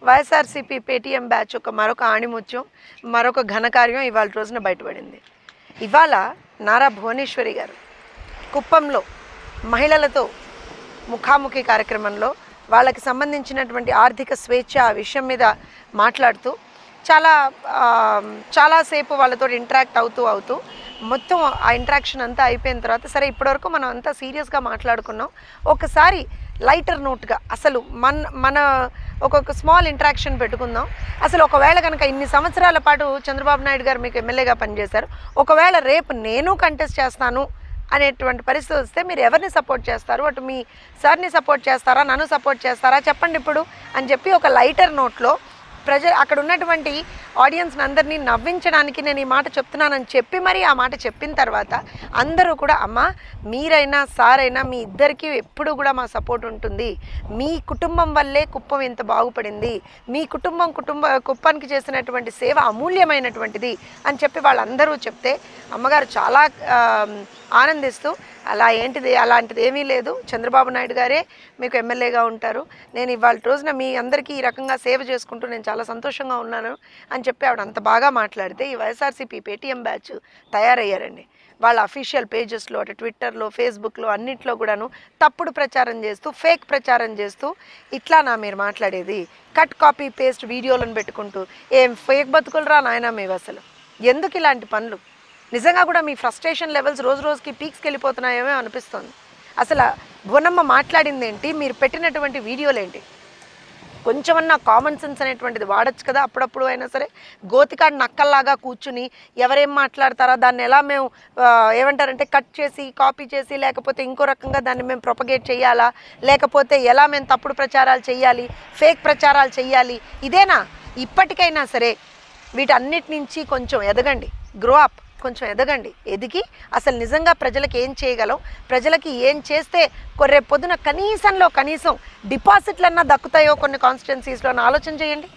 YSRCP Paytm batch మరొక ఆణిముత్యం, మరొక ఘనకార్యం ఇవాళ రోజున బయటపడింది. ఇవాళ నారా భువనేశ్వరి గారు కుప్పంలో మహిళలతో ముఖాముఖి కార్యక్రమంలో వాళ్ళకి సంబంధించినటువంటి ఆర్థిక స్వేచ్ఛ ఆ విషయం మీద మాట్లాడుతూ చాలాసేపు వాళ్ళతో ఇంటరాక్ట్ అవుతూ మొత్తం ఆ ఇంటరాక్షన్ అంతా అయిపోయిన తర్వాత, సరే ఇప్పటివరకు మనం అంతా సీరియస్గా మాట్లాడుకున్నాం, ఒకసారి లైటర్ నోట్గా అసలు మన ఒక్కొక్క స్మాల్ ఇంటరాక్షన్ పెట్టుకుందాం. అసలు ఒకవేళ కనుక ఇన్ని సంవత్సరాల పాటు చంద్రబాబు నాయుడు గారు మీకు ఎమ్మెల్యేగా పనిచేశారు, ఒకవేళ రేపు నేను కంటెస్ట్ చేస్తాను అనేటువంటి పరిస్థితి వస్తే మీరు ఎవరిని సపోర్ట్ చేస్తారు? అటు మీ సార్ని సపోర్ట్ చేస్తారా, నన్ను సపోర్ట్ చేస్తారా చెప్పండి ఇప్పుడు అని చెప్పి ఒక లైటర్ నోట్లో అక్కడ ఉన్నటువంటి ఆడియన్స్ని అందరినీ నవ్వించడానికి నేను ఈ మాట చెప్తున్నానని చెప్పి మరి ఆ మాట చెప్పిన తర్వాత అందరూ కూడా అమ్మ మీరైనా సారైనా మీ ఇద్దరికీ ఎప్పుడు కూడా మా సపోర్ట్ ఉంటుంది, మీ కుటుంబం వల్లే కుప్పం ఎంత బాగుపడింది, మీ కుప్పానికి చేసినటువంటి సేవ అమూల్యమైనటువంటిది అని చెప్పి వాళ్ళందరూ చెప్తే అమ్మగారు చాలా ఆనందిస్తూ అలాంటిది ఏమీ లేదు, చంద్రబాబు నాయుడు గారే మీకు ఎమ్మెల్యేగా ఉంటారు, నేను ఇవాళ రోజున మీ అందరికీ ఈ రకంగా సేవ చేసుకుంటూ నేను చాలా సంతోషంగా ఉన్నాను అని చెప్పి ఆవిడ అంత బాగా మాట్లాడితే ఈ వైఎస్ఆర్సీపీ పేటీఎం బ్యాచ్ తయారయ్యారండి. వాళ్ళ అఫీషియల్ పేజెస్లో అటు ట్విట్టర్లో ఫేస్బుక్లో అన్నింటిలో కూడాను తప్పుడు ప్రచారం చేస్తూ ఫేక్ ప్రచారం చేస్తూ ఇట్లానా మీరు మాట్లాడేది, కట్ కాపీ పేస్ట్ వీడియోలను పెట్టుకుంటూ ఏం ఫేక్ బతుకులు నాయనా మేము అసలు ఎందుకు ఇలాంటి పనులు? నిజంగా కూడా మీ ఫ్రస్ట్రేషన్ లెవెల్స్ రోజు రోజుకి పీక్స్కి వెళ్ళిపోతున్నాయేమో అనిపిస్తుంది. అసలు భువనమ్మ మాట్లాడింది ఏంటి, మీరు పెట్టినటువంటి వీడియోలు ఏంటి? కొంచెమన్నా కామన్ సెన్స్ అనేటువంటిది వాడచ్చు కదా అప్పుడప్పుడు అయినా సరే. గోతికాడు నక్కల్లాగా కూర్చుని ఎవరేం మాట్లాడతారా దాన్ని ఎలా మేము ఏమంటారంటే కట్ చేసి కాపీ చేసి లేకపోతే ఇంకో రకంగా దాన్ని మేము ప్రొపగేట్ చేయాలా, లేకపోతే ఎలా మేము తప్పుడు ప్రచారాలు చేయాలి, ఫేక్ ప్రచారాలు చేయాలి, ఇదేనా? ఇప్పటికైనా సరే వీటన్నిటి నుంచి కొంచెం ఎదగండి, గ్రో అప్, కొంచెం ఎదగండి. ఎదిగి అసలు నిజంగా ప్రజలకు ఏం చేయగలం, ప్రజలకి ఏం చేస్తే రేపు పొద్దున కనీసం డిపాజిట్లన్నా దక్కుతాయో కొన్ని కాన్స్టిట్యున్సీస్లో ఆలోచన చేయండి.